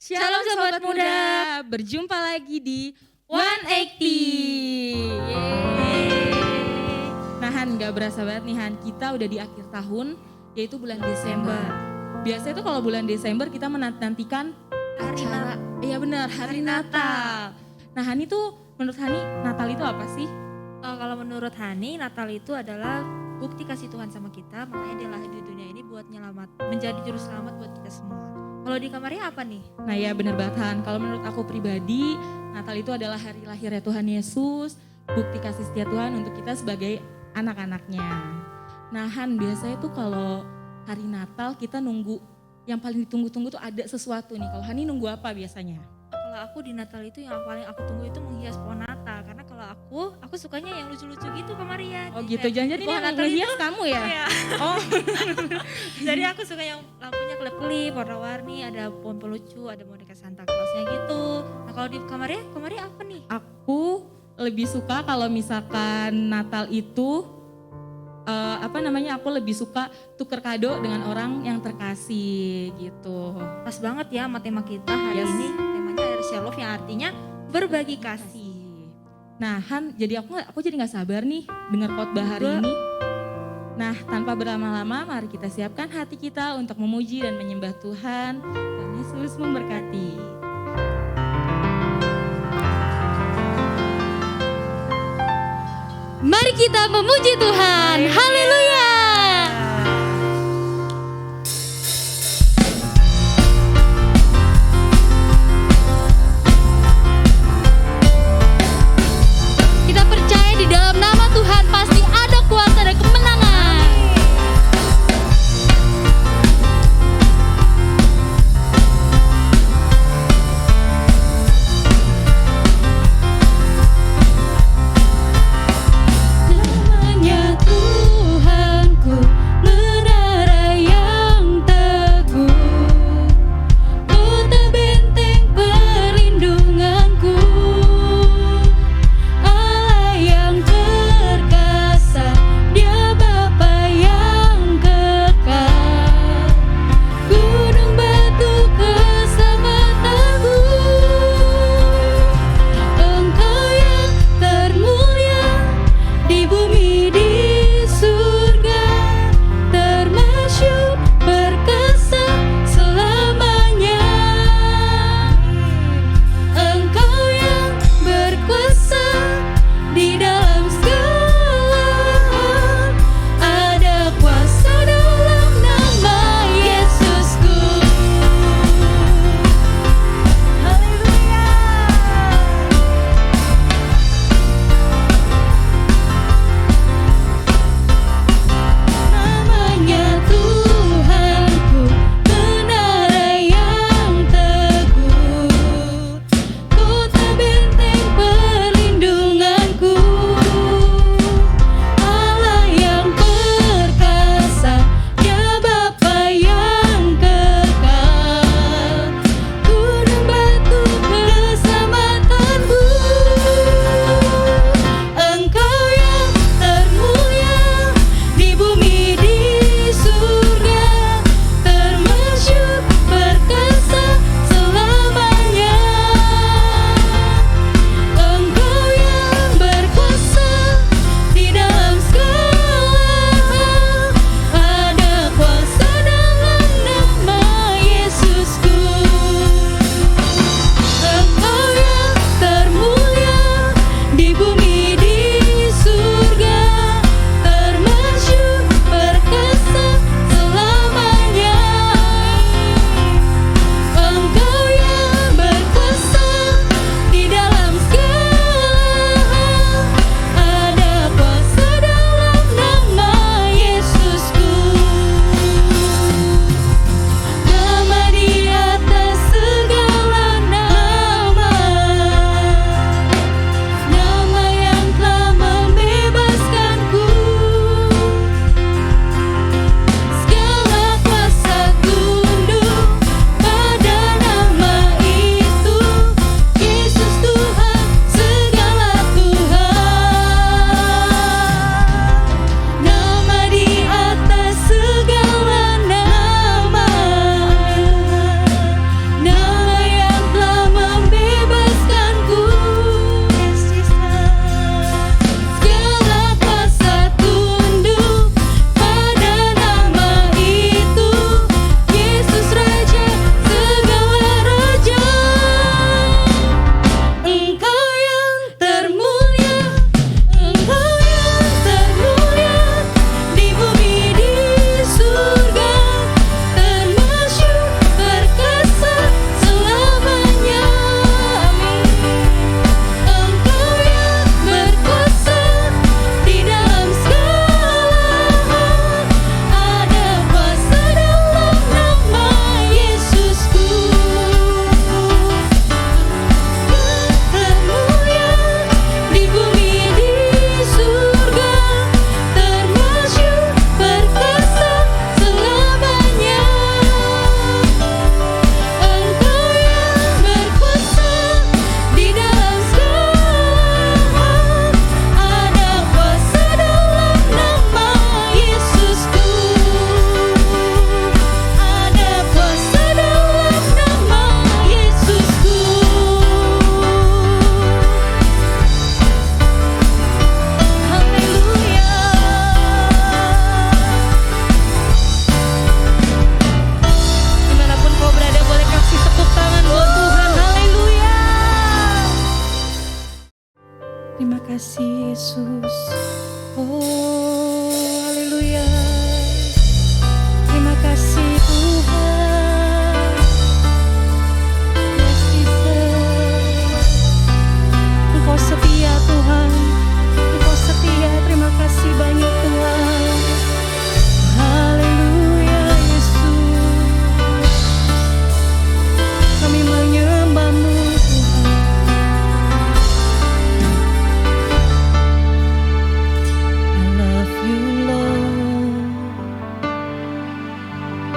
Shalom sobat muda, berjumpa lagi di 180. Nah Han, gak berasa banget nih Han, kita udah di akhir tahun, yaitu bulan Desember. Biasanya tuh kalau bulan Desember kita menantikan acara, iya benar, hari Natal. Nah Hani tuh, menurut Hani Natal itu apa sih? Kalau menurut Hani, Natal itu adalah bukti kasih Tuhan sama kita, makanya dia lahir di dunia ini buat menjadi juru selamat buat kita semua. Kalau di kamarnya apa nih? Nah ya benar banget Han, kalau menurut aku pribadi, Natal itu adalah hari lahirnya Tuhan Yesus, bukti kasih setia Tuhan untuk kita sebagai anak-anaknya. Nah Han, biasanya tuh kalau hari Natal kita nunggu, yang paling ditunggu-tunggu tuh ada sesuatu nih. Kalau Hani nunggu apa biasanya? Kalau aku di Natal itu yang paling aku tunggu itu menghias pohon Natal. Karena kalau aku sukanya yang lucu-lucu gitu Kamaria. Oh gitu, jangan-jangan ini yang ngehias kamu ya? Iya. Oh. Jadi aku suka yang lampunya kelip-kelip, warna-warni, ada pohon pelucu, ada boneka Santa Clausnya gitu. Nah kalau di Kamaria apa nih? Aku lebih suka kalau misalkan Natal itu, aku lebih suka tuker kado dengan orang yang terkasih gitu. Pas banget ya sama tema kita hari ini. Temanya adalah share love yang artinya berbagi kasih. Nah Han, jadi aku jadi gak sabar nih dengar khotbah hari ini. Nah tanpa berlama-lama mari kita siapkan hati kita untuk memuji dan menyembah Tuhan. Dan Yesus memberkati. Mari kita memuji Tuhan. Haleluya. Kita percaya di dalam nama Tuhan pasti ada kuasa dan kemenangan. Namanya Tuhan kasih Yesus. Oh, haleluya. Terima kasih Tuhan. Yes, Jesus. Engkau setia Tuhan. Engkau setia. Terima kasih banyak Tuhan. Haleluya Yesus. Kami menyembah-Mu Tuhan. I love you Lord,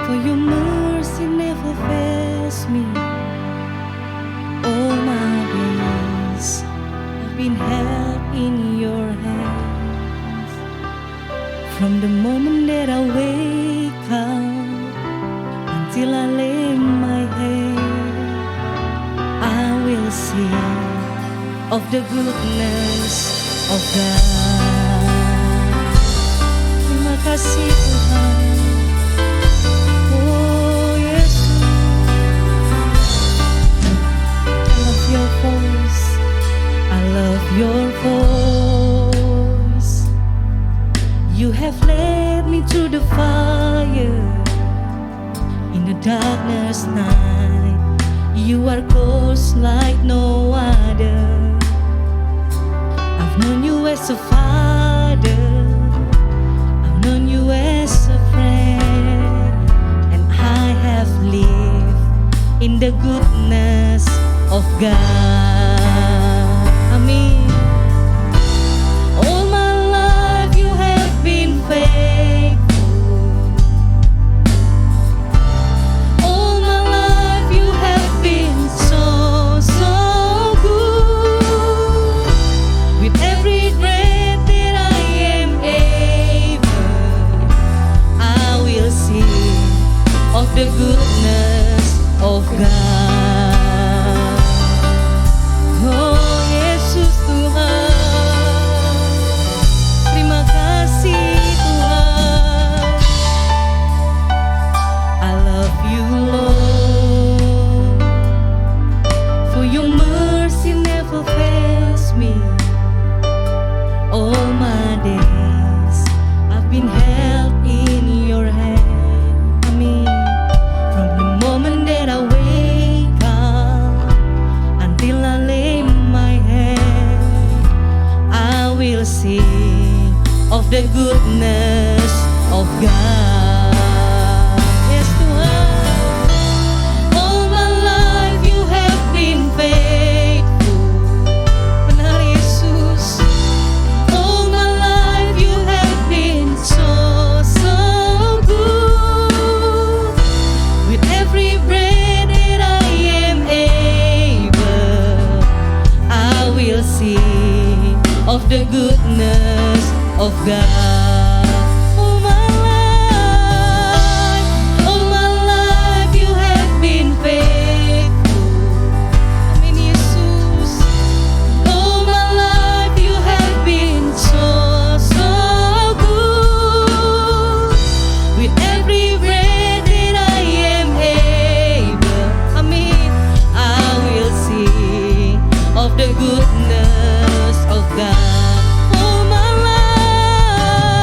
for your mercy never fails me. All my days I've been held in your hands. From the moment that I wake up until I lay my head, I will sing of the goodness of God. Terima kasih Tuhan. Oh Yesus, I love your voice. I love your voice. You have led me through the fire in the darkness night. You are close like no other. I've known you as a father. I've known you as a friend, and I have lived in the goodness of God. Amen. All my life you have been faithful. All my life you have been so, so good. With every breath that I am able, I will sing of the goodness of God. Oh Yesus Tuhan, terima kasih Tuhan. I love you Lord, for your mercy never fails me. All my days I've been held in your hand. Amen. From the moment that I wake up until I lay my head, I will sing of the goodness of God. Yes, Tuhan. All my life you have been faithful. Benar Yesus. All my life you have been so, so good. With every breath that I am able, I will sing of the goodness of God. All my life you have been faithful. Amin Yesus. All my life you have been so, so good. With every breath that I am able, amin, I will sing of the goodness of God. All my life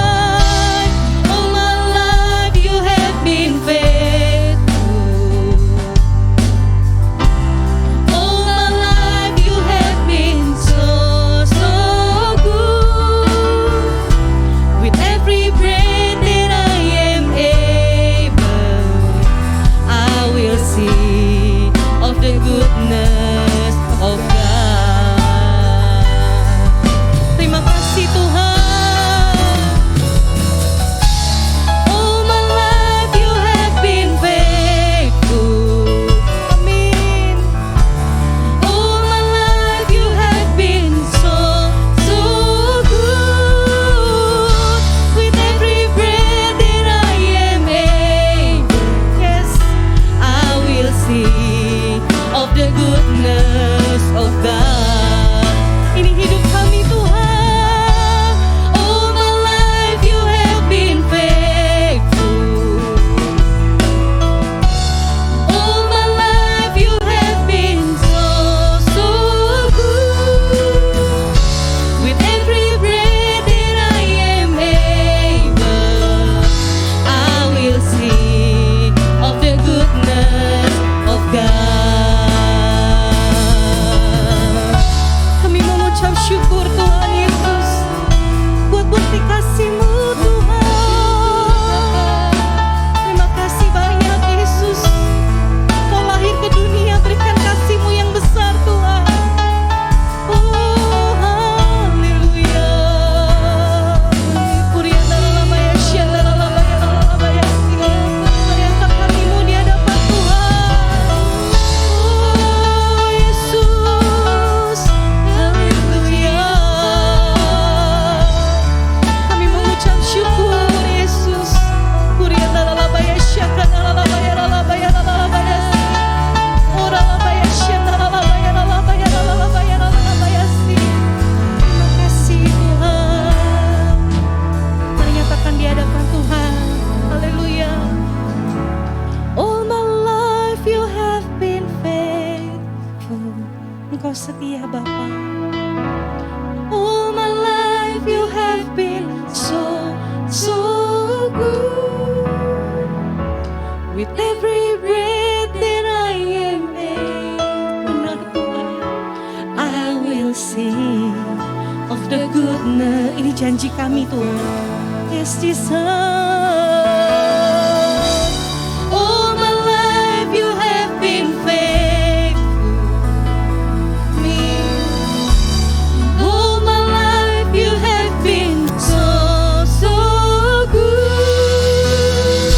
Engkau setia Bapa. All my life you have been so good. With every breath that I am able, benar Tuhan, I will sing of the goodness. Ini janji kami Tuhan. Yes Jesus. All my life you have been faithful to me. All my life you have been so good.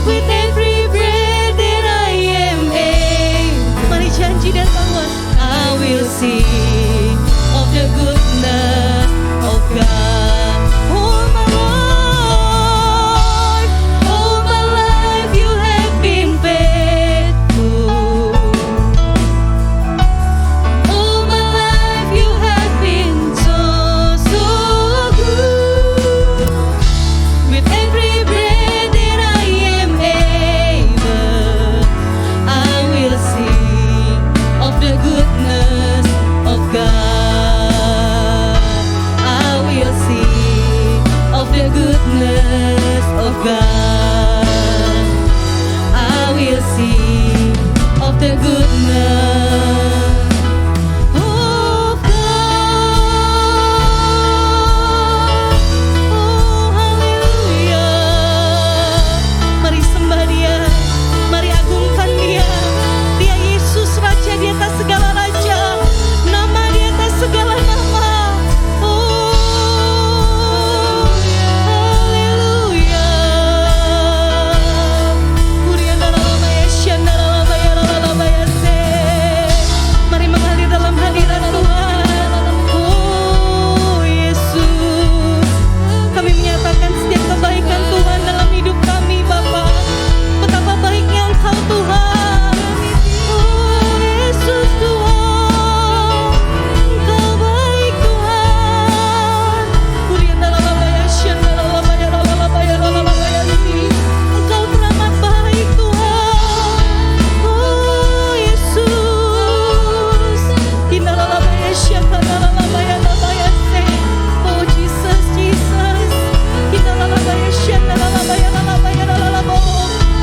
With every breath that I am able, mari janji dan bangun. I will sing of the goodness of God. All my life you have been faithful. All my life you have been so good. With every breath that I am able, I will sing of the goodness of God. I will sing of the goodness of God. I will sing of the goodness of God. Oh haleluya. Mari sembah Dia, mari agungkan Dia. Dia Yesus Raja di atas segala raja, nama di atas segala nama. Oh haleluya. Kurianda lama ya syanda lama ya lama ya se. Mari mengalir dalam hadirat Tuhan. Oh Yesus, kami menyatakan setiap kebaikan Tuhan dalam hidup kami Bapa. Betapa baiknya Engkau Tuhan. Oh Yesus Tuhan, Engkau baik Tuhan. Kurianda lama ya syanda lama ya si. Engkau teramat baik Tuhan. Oh Yesus, Kinda lama ya syanda lama ya se. Oh Jesus, Jesus, Kinda lama ya syanda lama ya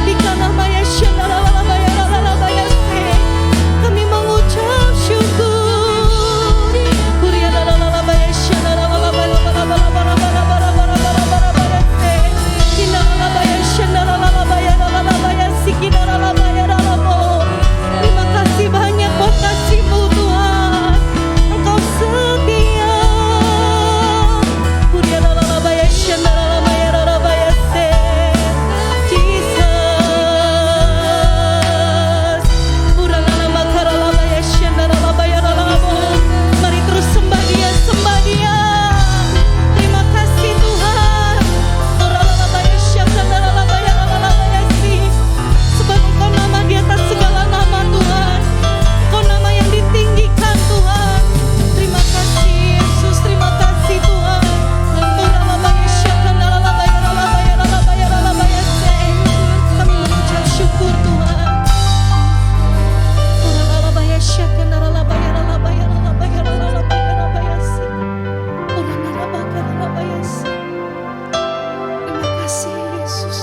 Ika lama ya syanda lama ya se. Kami mengucap syukur. Kurianda lama ya syanda lama ya se. Kinda lama ya syanda lama ya si. Kinda lama ya terima kasih banyak buat kasih-Mu Tuhan. Engkau setia. Kurianda lama ya syanda lama ya se. Jesus. Urala lama kara lama ya syanda lama ya mari terus sembah Dia, sembah Dia. Terima kasih Tuhan. Urala lama ya syanda lama ya si. Sebab Engkau nama di atas segala nama Tuhan. Engkau nama yang ditinggikan Tuhan. Terima kasih Yesus, terima kasih Tuhan. Urala lama ya syanda lama ya se. Kami mengucap syukur Tuhan. Urala lama ya syanda lama ya si. Urala lama ya si. Terima kasih Yesus.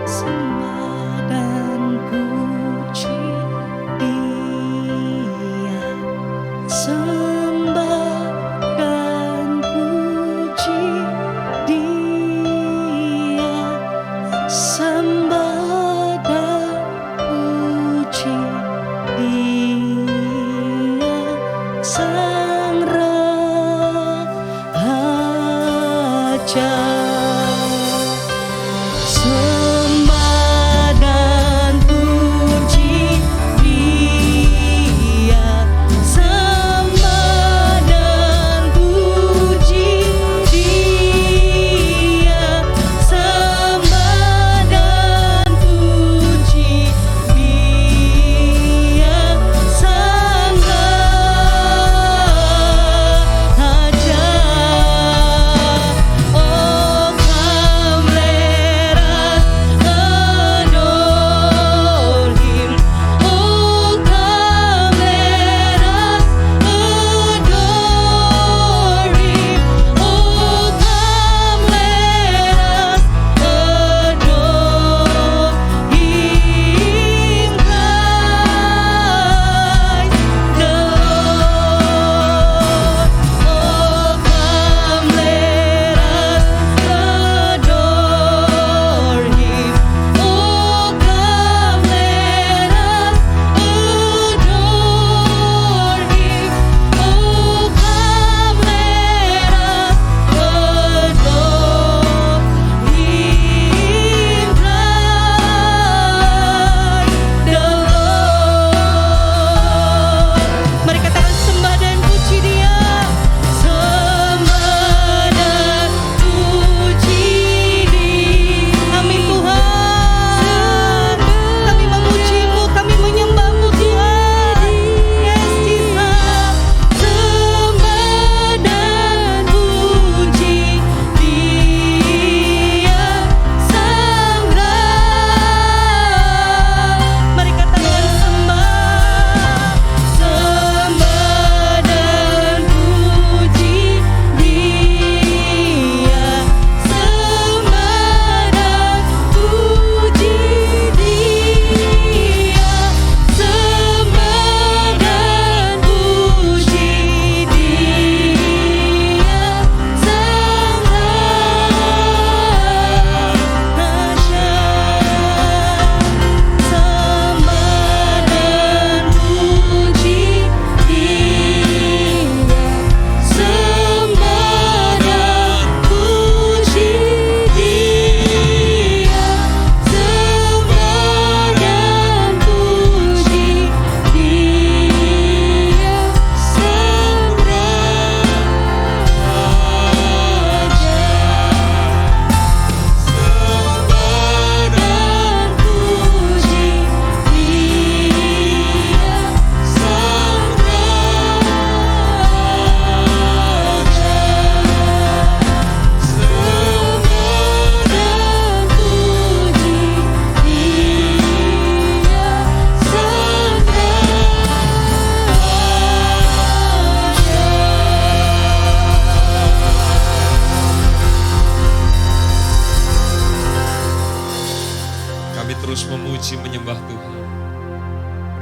Sembah dan puji Dia, sembah dan puji Dia, sembah dan puji Dia, Sang Raja. Sembah dan puji Dia, sembah dan puji Dia, sembah dan puji Dia.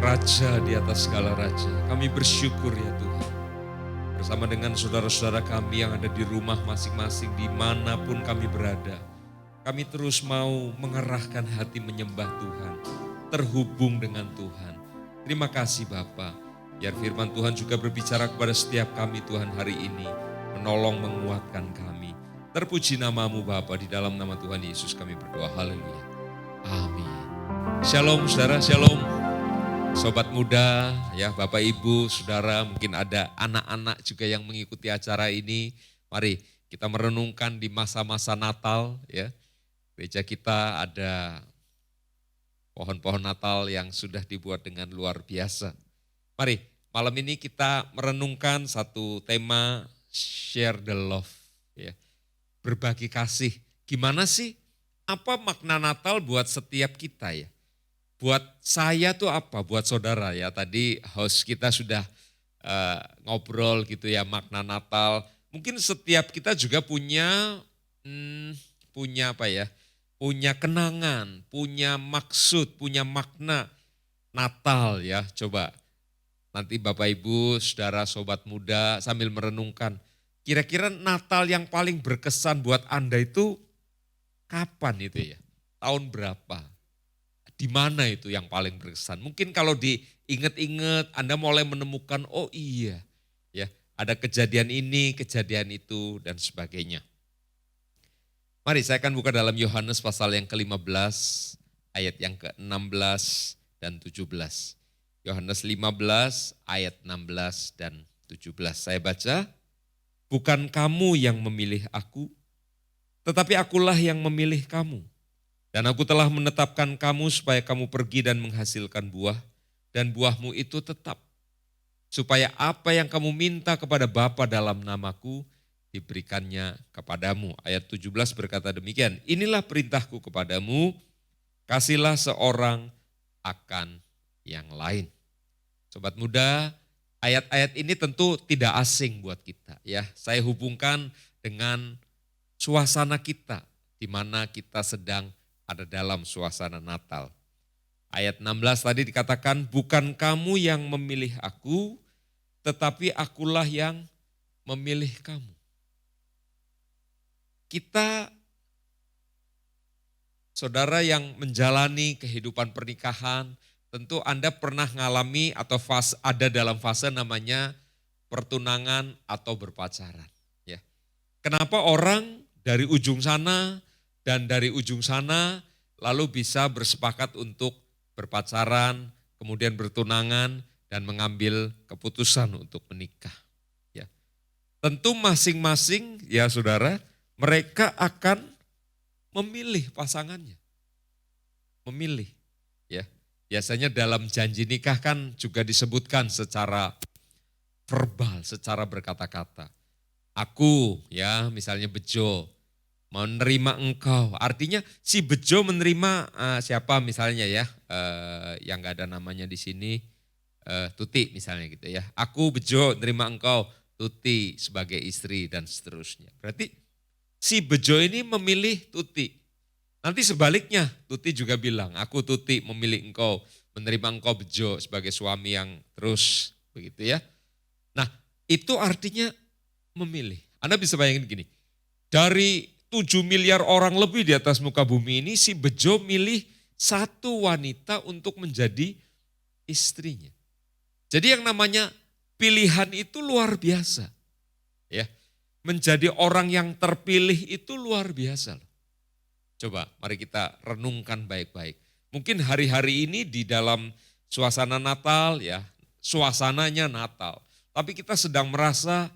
Raja di atas segala raja. Kami bersyukur ya Tuhan. Bersama dengan saudara-saudara kami yang ada di rumah masing-masing, dimanapun kami berada. Kami terus mau mengerahkan hati menyembah Tuhan, terhubung dengan Tuhan. Terima kasih Bapa. Biar firman Tuhan juga berbicara kepada setiap kami Tuhan hari ini, menolong menguatkan kami. Terpuji namamu Bapa, di dalam nama Tuhan Yesus kami berdoa. Haleluya. Amin. Shalom saudara, shalom. Sobat muda, ya Bapak Ibu, saudara, mungkin ada anak-anak juga yang mengikuti acara ini. Mari kita merenungkan di masa-masa Natal ya. Gereja kita ada pohon-pohon Natal yang sudah dibuat dengan luar biasa. Mari malam ini kita merenungkan satu tema share the love ya. Berbagi kasih. Gimana sih? Apa makna Natal buat setiap kita ya? Buat saya tuh apa? Buat saudara ya. Tadi host kita sudah ngobrol gitu ya makna Natal. Mungkin setiap kita juga punya apa ya? Punya kenangan, punya maksud, punya makna Natal ya. Coba nanti Bapak Ibu, saudara, sobat muda sambil merenungkan. Kira-kira Natal yang paling berkesan buat Anda itu kapan itu ya? Tahun berapa? Di mana itu yang paling berkesan? Mungkin kalau diinget-inget Anda mulai menemukan, oh iya ya ada kejadian ini, kejadian itu dan sebagainya. Mari saya akan buka dalam Yohanes pasal yang ke-15 ayat yang ke-16 dan 17. Yohanes 15 ayat 16 dan 17. Saya baca, bukan kamu yang memilih aku, tetapi akulah yang memilih kamu. Dan aku telah menetapkan kamu supaya kamu pergi dan menghasilkan buah, dan buahmu itu tetap. Supaya apa yang kamu minta kepada Bapa dalam namaku, diberikannya kepadamu. Ayat 17 berkata demikian, inilah perintahku kepadamu, kasihlah seorang akan yang lain. Sobat muda, ayat-ayat ini tentu tidak asing buat kita ya. Saya hubungkan dengan suasana kita, di mana kita sedang ada dalam suasana Natal. Ayat 16 tadi dikatakan, bukan kamu yang memilih aku, tetapi akulah yang memilih kamu. Kita, saudara yang menjalani kehidupan pernikahan, tentu Anda pernah mengalami atau ada dalam fase namanya pertunangan atau berpacaran. Ya. Kenapa orang dari ujung sana dan dari ujung sana lalu bisa bersepakat untuk berpacaran, kemudian bertunangan dan mengambil keputusan untuk menikah. Ya. Tentu masing-masing ya saudara, mereka akan memilih pasangannya. Memilih. Ya. Biasanya dalam janji nikah kan juga disebutkan secara verbal, secara berkata-kata. Aku ya misalnya Bejo menerima engkau. Artinya si Bejo menerima siapa misalnya ya, yang gak ada namanya di sini, Tuti misalnya gitu ya. Aku Bejo menerima engkau, Tuti sebagai istri dan seterusnya. Berarti si Bejo ini memilih Tuti. Nanti sebaliknya Tuti juga bilang, aku Tuti memilih engkau, menerima engkau Bejo sebagai suami yang terus begitu ya. Nah itu artinya memilih. Anda bisa bayangin gini, dari 7 miliar orang lebih di atas muka bumi ini, si Bejo milih satu wanita untuk menjadi istrinya. Jadi yang namanya pilihan itu luar biasa. Ya. Menjadi orang yang terpilih itu luar biasa. Coba mari kita renungkan baik-baik. Mungkin hari-hari ini di dalam suasana Natal ya, suasananya Natal. Tapi kita sedang merasa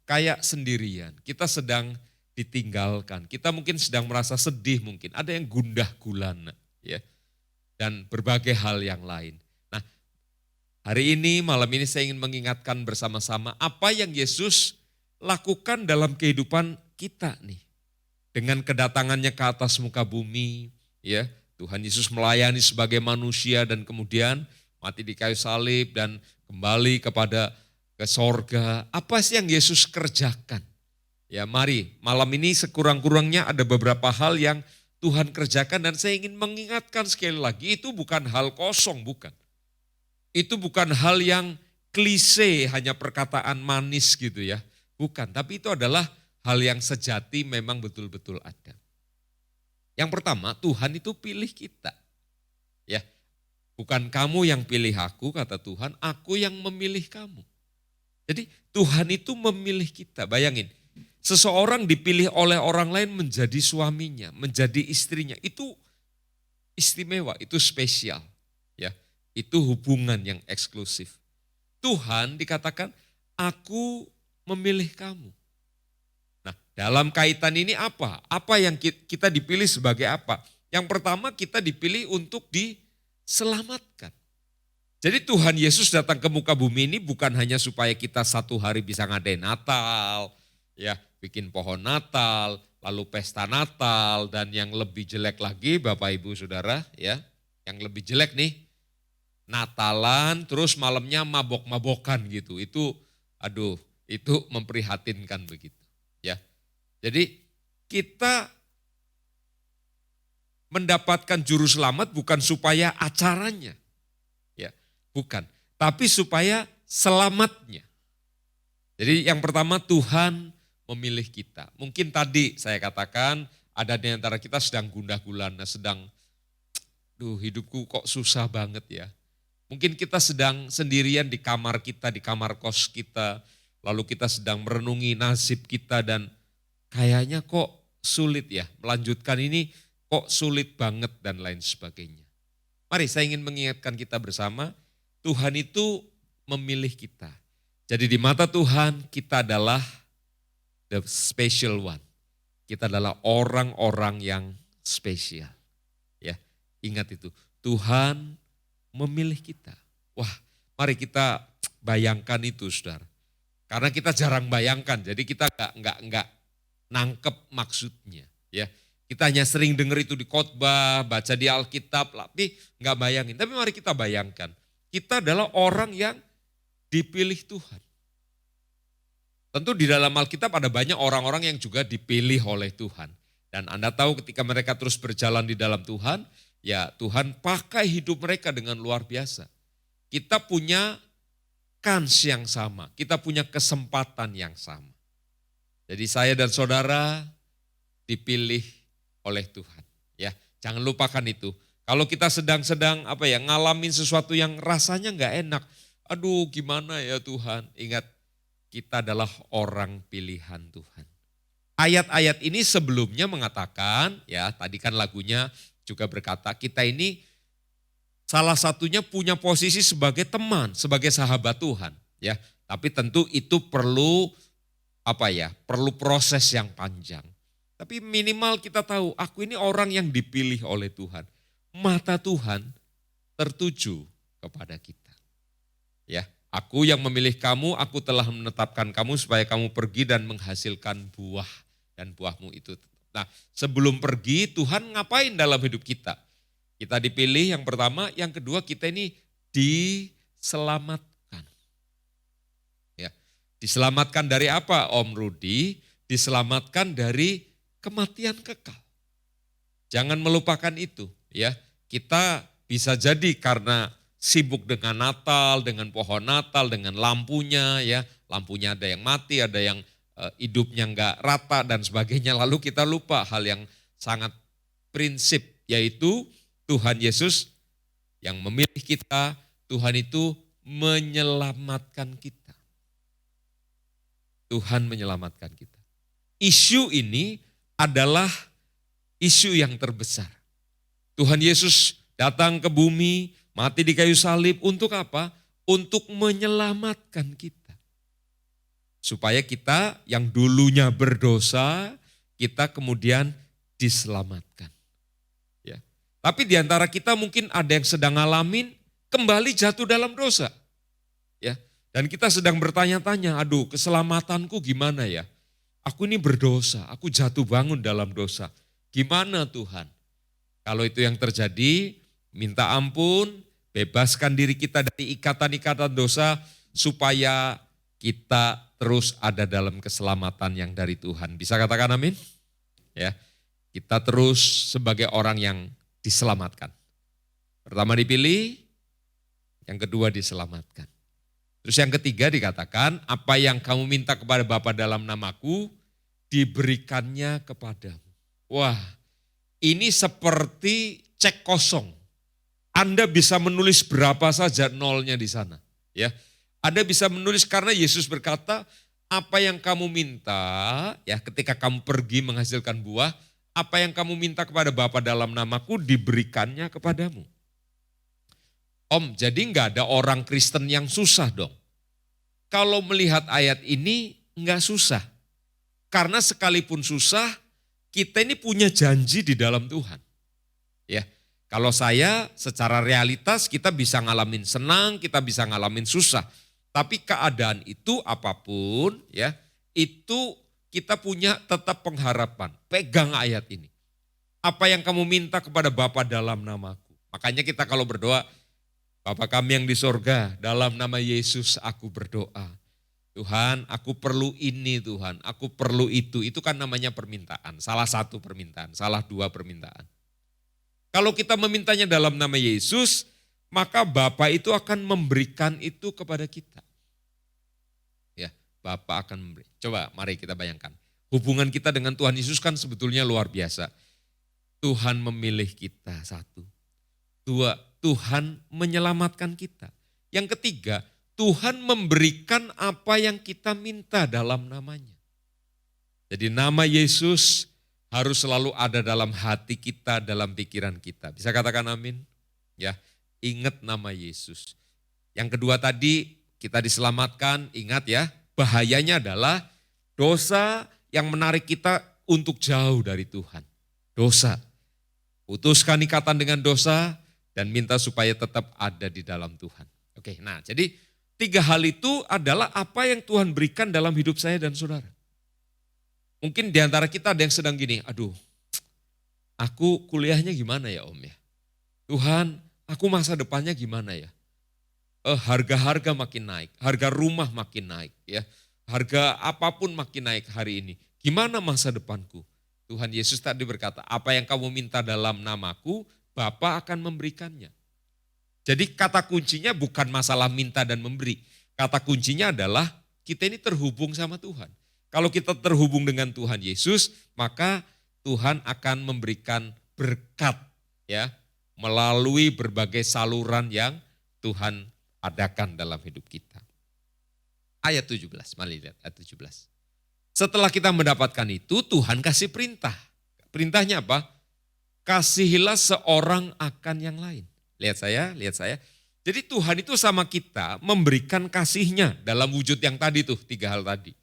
kayak sendirian, kita sedang ditinggalkan, kita mungkin sedang merasa sedih mungkin, ada yang gundah gulana ya, dan berbagai hal yang lain. Nah hari ini, malam ini saya ingin mengingatkan bersama-sama apa yang Yesus lakukan dalam kehidupan kita nih. Dengan kedatangannya ke atas muka bumi, ya Tuhan Yesus melayani sebagai manusia dan kemudian mati di kayu salib dan kembali ke sorga. Apa sih yang Yesus kerjakan? Ya mari malam ini sekurang-kurangnya ada beberapa hal yang Tuhan kerjakan dan saya ingin mengingatkan sekali lagi itu bukan hal kosong, bukan. itu bukan hal yang klise, hanya perkataan manis gitu ya. Bukan, tapi itu adalah hal yang sejati memang betul-betul ada. Yang pertama, Tuhan itu pilih kita. Ya, bukan kamu yang pilih aku, kata Tuhan, aku yang memilih kamu. Jadi Tuhan itu memilih kita, bayangin. Seseorang dipilih oleh orang lain menjadi suaminya, menjadi istrinya, itu istimewa, itu spesial. Ya, itu hubungan yang eksklusif. Tuhan dikatakan, aku memilih kamu. Nah, dalam kaitan ini apa? Apa yang kita dipilih sebagai apa? Yang pertama, kita dipilih untuk diselamatkan. Jadi Tuhan Yesus datang ke muka bumi ini bukan hanya supaya kita satu hari bisa ngadain Natal, ya, bikin pohon Natal, lalu pesta Natal, dan yang lebih jelek lagi Bapak Ibu Saudara, ya, yang lebih jelek nih, Natalan terus malamnya mabok-mabokan gitu. Itu memprihatinkan begitu, ya. Jadi kita mendapatkan juru selamat bukan supaya acaranya, ya, bukan, tapi supaya selamatnya. Jadi yang pertama, Tuhan memilih kita. Mungkin tadi saya katakan ada di antara kita sedang gundah gulana, sedang, hidupku kok susah banget ya. Mungkin kita sedang sendirian di kamar kita, di kamar kos kita, lalu kita sedang merenungi nasib kita dan kayaknya kok sulit ya, melanjutkan ini kok sulit banget dan lain sebagainya. Mari saya ingin mengingatkan kita bersama, Tuhan itu memilih kita. Jadi di mata Tuhan kita adalah the special one. Kita adalah orang-orang yang spesial. Ya, ingat itu, Tuhan memilih kita. Wah, mari kita bayangkan itu, Saudara. Karena kita jarang bayangkan, jadi kita nggak nangkep maksudnya. Ya, kita hanya sering dengar itu di khotbah, baca di Alkitab, tapi nggak bayangin. Tapi mari kita bayangkan, kita adalah orang yang dipilih Tuhan. Tentu di dalam Alkitab ada banyak orang-orang yang juga dipilih oleh Tuhan. Dan Anda tahu ketika mereka terus berjalan di dalam Tuhan, ya Tuhan pakai hidup mereka dengan luar biasa. Kita punya kans yang sama, kita punya kesempatan yang sama. Jadi saya dan saudara dipilih oleh Tuhan. Ya, jangan lupakan itu. Kalau kita sedang ngalamin sesuatu yang rasanya nggak enak, aduh gimana ya Tuhan, ingat kita adalah orang pilihan Tuhan. Ayat-ayat ini sebelumnya mengatakan, ya tadi kan lagunya juga berkata, kita ini salah satunya punya posisi sebagai teman, sebagai sahabat Tuhan. Ya, tapi tentu itu perlu proses yang panjang. Tapi minimal kita tahu, aku ini orang yang dipilih oleh Tuhan. Mata Tuhan tertuju kepada kita. Ya, aku yang memilih kamu, aku telah menetapkan kamu supaya kamu pergi dan menghasilkan buah. Dan buahmu itu. Nah, sebelum pergi Tuhan ngapain dalam hidup kita? Kita dipilih yang pertama, yang kedua kita ini diselamatkan. Ya, diselamatkan dari apa Om Rudi? Diselamatkan dari kematian kekal. Jangan melupakan itu, ya. Kita bisa jadi karena sibuk dengan Natal, dengan pohon Natal, dengan lampunya, ya. Lampunya ada yang mati, ada yang hidupnya enggak rata dan sebagainya. Lalu kita lupa hal yang sangat prinsip, yaitu Tuhan Yesus yang memilih kita, Tuhan itu menyelamatkan kita. Tuhan menyelamatkan kita. Isu ini adalah isu yang terbesar. Tuhan Yesus datang ke bumi, mati di kayu salib untuk apa? Untuk menyelamatkan kita. Supaya kita yang dulunya berdosa, kita kemudian diselamatkan. Ya. Tapi di antara kita mungkin ada yang sedang ngalamin kembali jatuh dalam dosa. Ya. Dan kita sedang bertanya-tanya, aduh keselamatanku gimana ya? Aku ini berdosa, aku jatuh bangun dalam dosa. Gimana Tuhan? Kalau itu yang terjadi, minta ampun, bebaskan diri kita dari ikatan-ikatan dosa supaya kita terus ada dalam keselamatan yang dari Tuhan. Bisa katakan amin? Ya, kita terus sebagai orang yang diselamatkan. Pertama dipilih, Yang kedua diselamatkan. Terus yang ketiga dikatakan, apa yang kamu minta kepada Bapa dalam namaku, diberikannya kepadamu. Wah, ini seperti cek kosong. Anda bisa menulis berapa saja nolnya di sana. Ya, Anda bisa menulis karena Yesus berkata, apa yang kamu minta, ya ketika kamu pergi menghasilkan buah, apa yang kamu minta kepada Bapa dalam namaku, diberikannya kepadamu. Om, jadi nggak ada orang Kristen yang susah dong. Kalau melihat ayat ini nggak susah. Karena sekalipun susah, kita ini punya janji di dalam Tuhan. Ya, kalau saya secara realitas kita bisa ngalamin senang, kita bisa ngalamin susah. Tapi keadaan itu apapun ya, itu kita punya tetap pengharapan. Pegang ayat ini. Apa yang kamu minta kepada Bapa dalam namaku. Makanya kita kalau berdoa, Bapa kami yang di sorga, dalam nama Yesus aku berdoa. Tuhan, aku perlu ini Tuhan, aku perlu itu. Itu kan namanya permintaan, salah satu permintaan, salah dua permintaan. Kalau kita memintanya dalam nama Yesus, maka Bapa itu akan memberikan itu kepada kita. Ya, Bapa akan memberi. Coba mari kita bayangkan. Hubungan kita dengan Tuhan Yesus kan sebetulnya luar biasa. Tuhan memilih kita, satu. Dua, Tuhan menyelamatkan kita. Yang ketiga, Tuhan memberikan apa yang kita minta dalam namanya. Jadi nama Yesus harus selalu ada dalam hati kita, dalam pikiran kita. Bisa katakan amin? Ya, ingat nama Yesus. Yang kedua tadi kita diselamatkan, ingat ya, bahayanya adalah dosa yang menarik kita untuk jauh dari Tuhan. Dosa. Putuskan ikatan dengan dosa, dan minta supaya tetap ada di dalam Tuhan. Oke, nah jadi 3 hal itu adalah apa yang Tuhan berikan dalam hidup saya dan saudara. Mungkin di antara kita ada yang sedang gini, aduh aku kuliahnya gimana ya Om ya? Tuhan, aku masa depannya gimana ya? Harga-harga makin naik, harga rumah makin naik ya. Harga apapun makin naik hari ini. Gimana masa depanku? Tuhan Yesus tadi berkata, apa yang kamu minta dalam namaku, Bapa akan memberikannya. Jadi kata kuncinya bukan masalah minta dan memberi. Kata kuncinya adalah kita ini terhubung sama Tuhan. Kalau kita terhubung dengan Tuhan Yesus, maka Tuhan akan memberikan berkat ya melalui berbagai saluran yang Tuhan adakan dalam hidup kita. Ayat 17, mari lihat ayat 17. Setelah kita mendapatkan itu, Tuhan kasih perintah. Perintahnya apa? Kasihilah seorang akan yang lain. Lihat saya. Jadi Tuhan itu sama kita memberikan kasihnya dalam wujud yang tadi tuh, 3 hal tadi.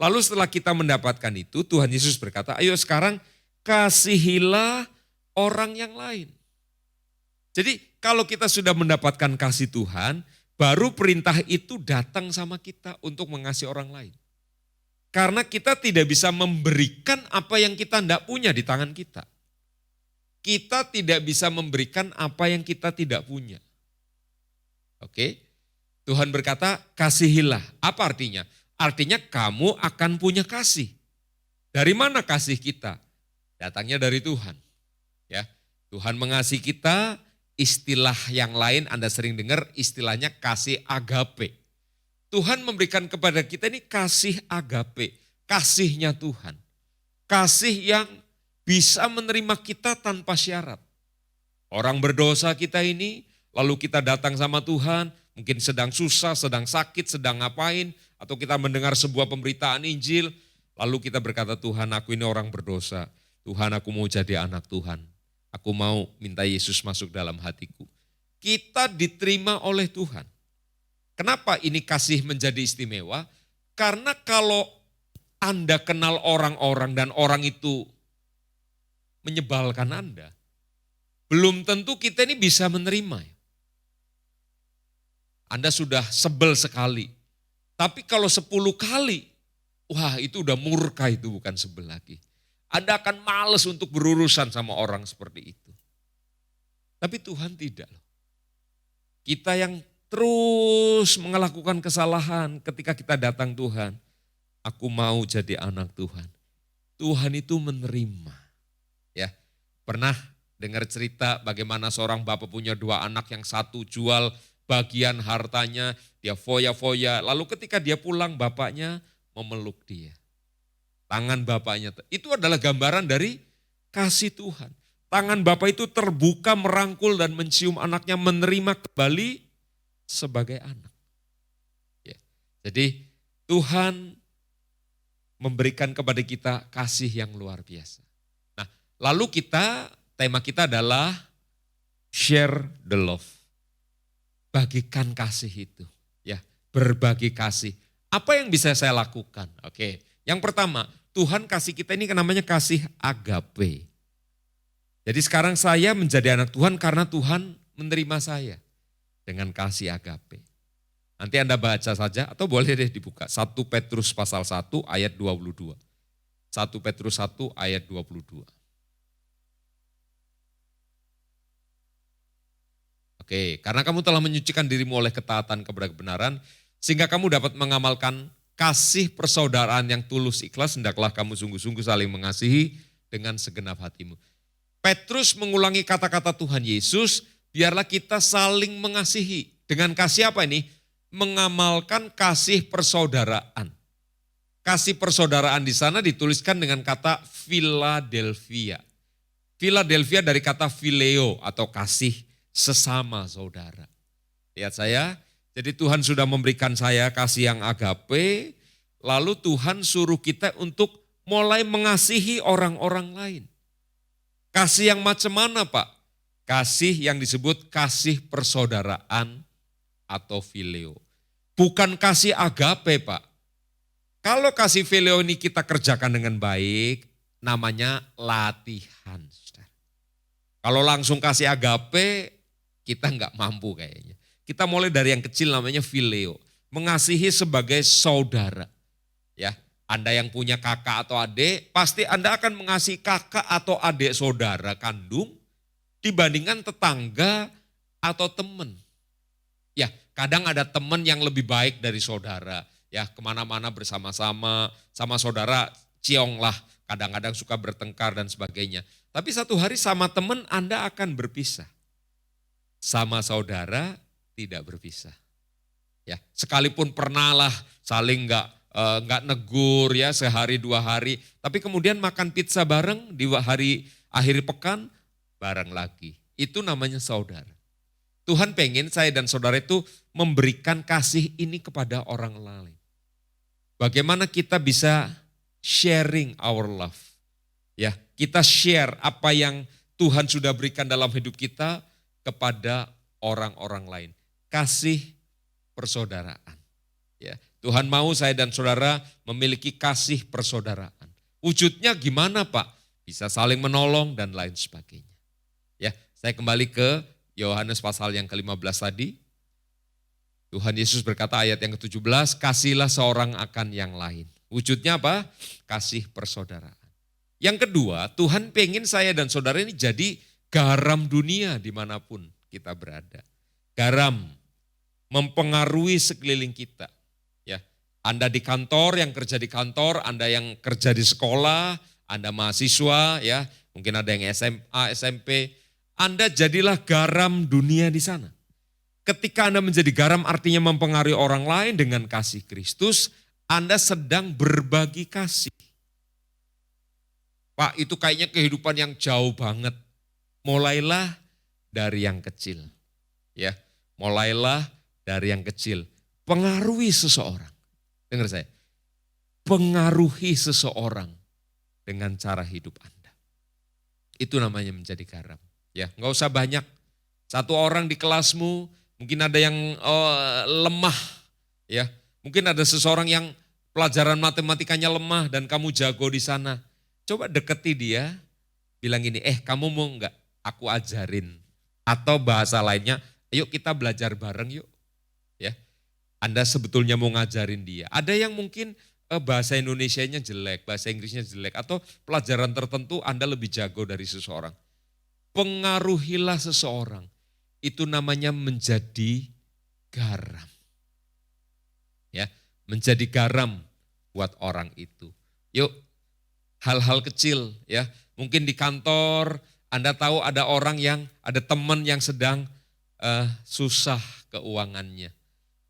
Lalu setelah kita mendapatkan itu, Tuhan Yesus berkata, ayo sekarang kasihilah orang yang lain. Jadi kalau kita sudah mendapatkan kasih Tuhan, baru perintah itu datang sama kita untuk mengasihi orang lain. Karena kita tidak bisa memberikan apa yang kita tidak punya di tangan kita. Kita tidak bisa memberikan apa yang kita tidak punya. Oke, Tuhan berkata kasihilah. Apa artinya? Artinya kamu akan punya kasih. Dari mana kasih kita? Datangnya dari Tuhan. Ya, Tuhan mengasihi kita, istilah yang lain Anda sering dengar istilahnya kasih agape. Tuhan memberikan kepada kita ini kasih agape, kasihnya Tuhan. Kasih yang bisa menerima kita tanpa syarat. Orang berdosa kita ini, lalu kita datang sama Tuhan, mungkin sedang susah, sedang sakit, sedang ngapain, atau kita mendengar sebuah pemberitaan Injil, lalu kita berkata, Tuhan aku ini orang berdosa, Tuhan aku mau jadi anak Tuhan, aku mau minta Yesus masuk dalam hatiku. Kita diterima oleh Tuhan. Kenapa ini kasih menjadi istimewa? Karena kalau Anda kenal orang-orang dan orang itu menyebalkan Anda, belum tentu kita ini bisa menerima. Anda sudah sebel sekali, tapi kalau 10 kali, wah itu udah murka, itu bukan sebel lagi. Anda akan males untuk berurusan sama orang seperti itu. Tapi Tuhan tidak. Kita yang terus melakukan kesalahan ketika kita datang Tuhan, aku mau jadi anak Tuhan. Tuhan itu menerima. Ya, pernah dengar cerita bagaimana seorang bapak punya 2 anak, yang satu jual bagian hartanya, dia foya-foya. Lalu ketika dia pulang bapaknya memeluk dia. Tangan bapaknya, itu adalah gambaran dari kasih Tuhan. Tangan bapak itu terbuka merangkul dan mencium anaknya, menerima kembali sebagai anak. Ya. Jadi Tuhan memberikan kepada kita kasih yang luar biasa. Nah, lalu tema kita adalah share the love. Bagikan kasih itu, ya, berbagi kasih. Apa yang bisa saya lakukan? Oke, yang pertama, Tuhan kasih kita ini namanya kasih agape. Jadi sekarang saya menjadi anak Tuhan karena Tuhan menerima saya dengan kasih agape. Nanti Anda baca saja atau boleh deh dibuka. 1 Petrus pasal 1 ayat 22. 1 Petrus 1 ayat 22. Oke, karena kamu telah menyucikan dirimu oleh ketaatan kepada kebenaran, sehingga kamu dapat mengamalkan kasih persaudaraan yang tulus ikhlas, hendaklah kamu sungguh-sungguh saling mengasihi dengan segenap hatimu. Petrus mengulangi kata-kata Tuhan Yesus, biarlah kita saling mengasihi. Dengan kasih apa ini? Mengamalkan kasih persaudaraan. Kasih persaudaraan di sana dituliskan dengan kata Philadelphia. Philadelphia dari kata phileo atau kasih sesama saudara. Lihat saya, jadi Tuhan sudah memberikan saya kasih yang agape, lalu Tuhan suruh kita untuk mulai mengasihi orang-orang lain. Kasih yang macam mana Pak? Kasih yang disebut kasih persaudaraan atau phileo. Bukan kasih agape Pak. Kalau kasih phileo ini kita kerjakan dengan baik, namanya latihan. Kalau langsung kasih agape, kita nggak mampu kayaknya. Kita mulai dari yang kecil namanya phileo. Mengasihi sebagai saudara. Ya, Anda yang punya kakak atau adik, pasti Anda akan mengasihi kakak atau adik saudara kandung dibandingkan tetangga atau teman. Ya, kadang ada teman yang lebih baik dari saudara. Ya, kemana-mana bersama-sama, sama saudara ciong lah. Kadang-kadang suka bertengkar dan sebagainya. Tapi satu hari sama teman Anda akan berpisah. Sama saudara tidak berpisah. Ya, sekalipun pernah lah saling nggak negur ya sehari 2 hari, tapi kemudian makan pizza bareng di hari akhir pekan bareng lagi. Itu namanya saudara. Tuhan pengen saya dan saudara itu memberikan kasih ini kepada orang lain. Bagaimana kita bisa sharing our love. Ya, kita share apa yang Tuhan sudah berikan dalam hidup kita kepada orang-orang lain. Kasih persaudaraan. Ya, Tuhan mau saya dan saudara memiliki kasih persaudaraan. Wujudnya gimana Pak? Bisa saling menolong dan lain sebagainya. Ya, saya kembali ke Yohanes pasal yang ke-15 tadi. Tuhan Yesus berkata ayat yang ke-17, kasihlah seorang akan yang lain. Wujudnya apa? Kasih persaudaraan. Yang kedua, Tuhan pengen saya dan saudara ini jadi garam dunia dimanapun kita berada. Garam mempengaruhi sekeliling kita. Ya, Anda di kantor, yang kerja di kantor, Anda yang kerja di sekolah, Anda mahasiswa, ya, mungkin ada yang SMA, SMP. Anda jadilah garam dunia di sana. Ketika Anda menjadi garam artinya mempengaruhi orang lain dengan kasih Kristus, Anda sedang berbagi kasih. Pak, itu kayaknya kehidupan yang jauh banget. Mulailah dari yang kecil. Ya, mulailah dari yang kecil. Pengaruhi seseorang. Dengar saya. Pengaruhi seseorang dengan cara hidup Anda. Itu namanya menjadi garam. Ya, enggak usah banyak. Satu orang di kelasmu, mungkin ada yang lemah. Ya, mungkin ada seseorang yang pelajaran matematikanya lemah dan kamu jago di sana. Coba deketi dia, bilang gini, kamu mau enggak aku ajarin? Atau bahasa lainnya, yuk kita belajar bareng yuk. Ya, Anda sebetulnya mau ngajarin dia. Ada yang mungkin bahasa Indonesianya jelek, bahasa Inggrisnya jelek, atau pelajaran tertentu Anda lebih jago dari seseorang. Pengaruhilah seseorang, itu namanya menjadi garam. Ya, menjadi garam buat orang itu. Yuk, hal-hal kecil ya, mungkin di kantor Anda tahu ada orang yang, ada teman yang sedang susah keuangannya.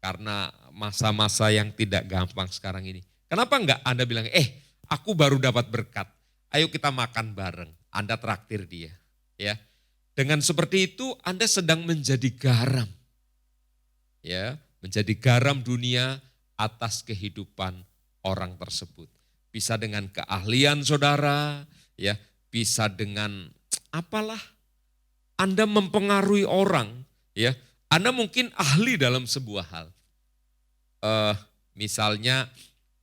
Karena masa-masa yang tidak gampang sekarang ini. Kenapa enggak Anda bilang, aku baru dapat berkat, ayo kita makan bareng. Anda traktir dia. Ya, dengan seperti itu Anda sedang menjadi garam. Ya, menjadi garam dunia atas kehidupan orang tersebut. Bisa dengan keahlian saudara, ya, bisa dengan apalah. Anda mempengaruhi orang, ya. Anda mungkin ahli dalam sebuah hal. Misalnya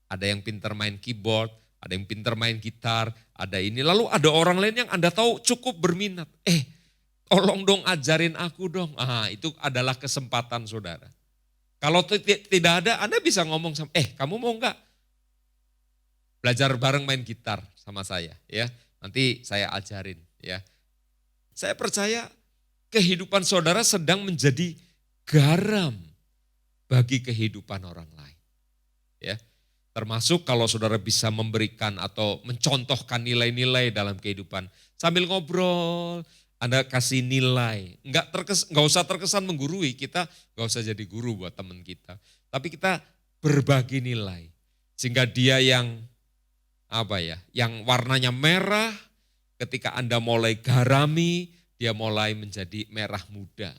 ada yang pintar main keyboard, ada yang pintar main gitar, ada ini. Lalu ada orang lain yang Anda tahu cukup berminat. Tolong dong ajarin aku dong. Itu adalah kesempatan saudara. Kalau tidak ada, Anda bisa ngomong sama, kamu mau enggak belajar bareng main gitar sama saya, ya. Nanti saya ajarin, ya. Saya percaya kehidupan saudara sedang menjadi garam bagi kehidupan orang lain. Ya. Termasuk kalau saudara bisa memberikan atau mencontohkan nilai-nilai dalam kehidupan. Sambil ngobrol, Anda kasih nilai. Enggak usah terkesan menggurui, kita enggak usah jadi guru buat teman kita. Tapi kita berbagi nilai. Sehingga dia yang yang warnanya merah, ketika Anda mulai garami, dia mulai menjadi merah muda.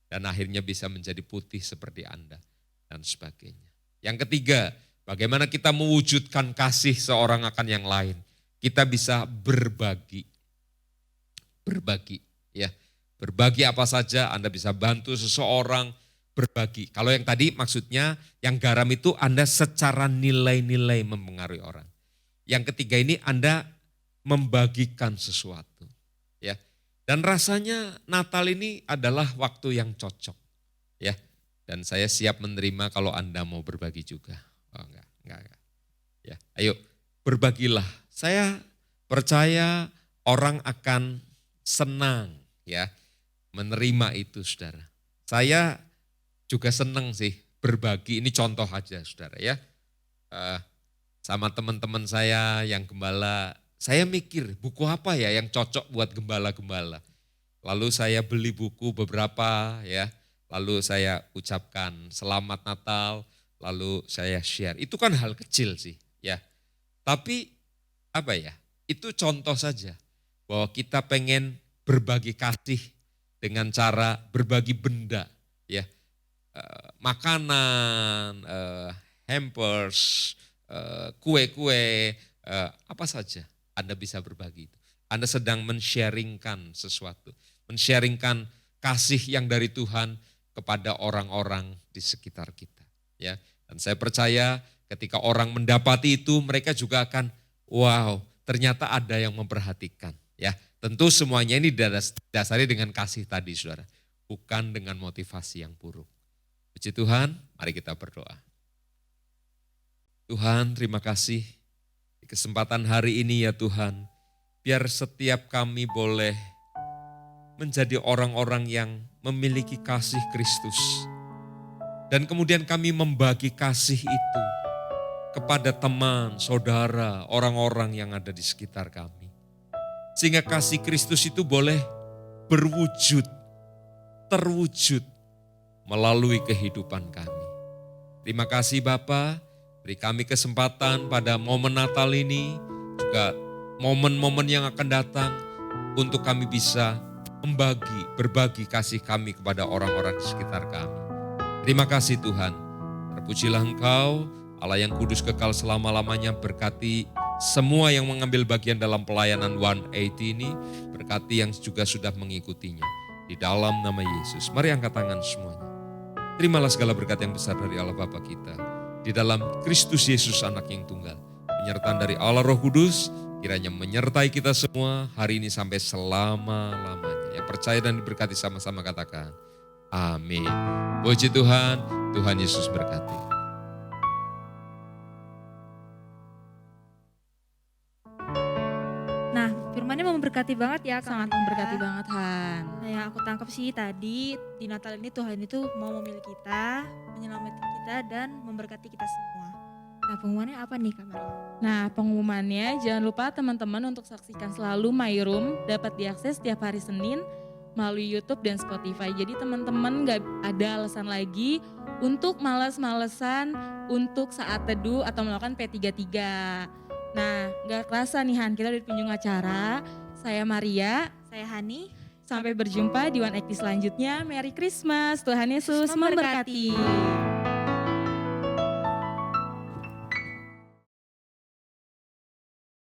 Dan akhirnya bisa menjadi putih seperti Anda. Dan sebagainya. Yang ketiga, bagaimana kita mewujudkan kasih seorang akan yang lain. Kita bisa berbagi. Berbagi, ya. Berbagi apa saja, Anda bisa bantu seseorang, berbagi. Kalau yang tadi maksudnya, yang garam itu Anda secara nilai-nilai mempengaruhi orang. Yang ketiga ini Anda membagikan sesuatu. Ya. Dan rasanya Natal ini adalah waktu yang cocok. Ya. Dan saya siap menerima kalau Anda mau berbagi juga. Oh enggak. Ya, ayo berbagilah. Saya percaya orang akan senang ya menerima itu saudara. Saya juga senang sih berbagi, ini contoh aja saudara ya. Sama teman-teman saya yang gembala, saya mikir buku apa ya yang cocok buat gembala-gembala. Lalu saya beli buku beberapa ya, lalu saya ucapkan selamat Natal, lalu saya share. Itu kan hal kecil sih ya. Tapi itu contoh saja bahwa kita pengen berbagi kasih dengan cara berbagi benda ya. Makanan, hampers, kue-kue, apa saja Anda bisa berbagi itu. Anda sedang men-sharingkan sesuatu, men-sharingkan kasih yang dari Tuhan kepada orang-orang di sekitar kita. Ya, dan saya percaya ketika orang mendapati itu, mereka juga akan, wow, ternyata ada yang memperhatikan. Ya, tentu semuanya ini didasari dengan kasih tadi, saudara, bukan dengan motivasi yang buruk. Puji Tuhan, mari kita berdoa. Tuhan, terima kasih di kesempatan hari ini ya Tuhan, biar setiap kami boleh menjadi orang-orang yang memiliki kasih Kristus. Dan kemudian kami membagi kasih itu kepada teman, saudara, orang-orang yang ada di sekitar kami. Sehingga kasih Kristus itu boleh berwujud, terwujud melalui kehidupan kami. Terima kasih Bapa, beri kami kesempatan pada momen Natal ini, juga momen-momen yang akan datang untuk kami bisa berbagi kasih kami kepada orang-orang di sekitar kami. Terima kasih Tuhan, terpujilah Engkau, Allah yang kudus kekal selama-lamanya, berkati semua yang mengambil bagian dalam pelayanan 180 ini, berkati yang juga sudah mengikutinya. Di dalam nama Yesus, mari angkat tangan semuanya. Terimalah segala berkat yang besar dari Allah Bapa kita. Di dalam Kristus Yesus anak yang tunggal. Penyertaan dari Allah Roh Kudus kiranya menyertai kita semua hari ini sampai selama-lamanya. Yang percaya dan diberkati sama-sama katakan amin. Puji Tuhan, Tuhan Yesus berkati. Nah, firman-Nya memberkati banget ya Kak. Sangat memberkati banget Han. Nah, yang aku tangkap sih tadi di Natal ini Tuhan itu mau memilih kita, menyelamatkan kita dan memberkati kita semua. Nah, pengumumannya apa nih Kak Maria? Nah, pengumumannya jangan lupa teman-teman untuk saksikan selalu My Room, dapat diakses setiap hari Senin melalui YouTube dan Spotify. Jadi teman-teman gak ada alasan lagi untuk males-malesan untuk saat teduh atau melakukan P33. Nah, gak kerasa nih Han, kita udah di penghujung acara. Saya Maria, Saya Hani. sampai berjumpa di One Acti selanjutnya. Merry Christmas, Tuhan Yesus memberkati.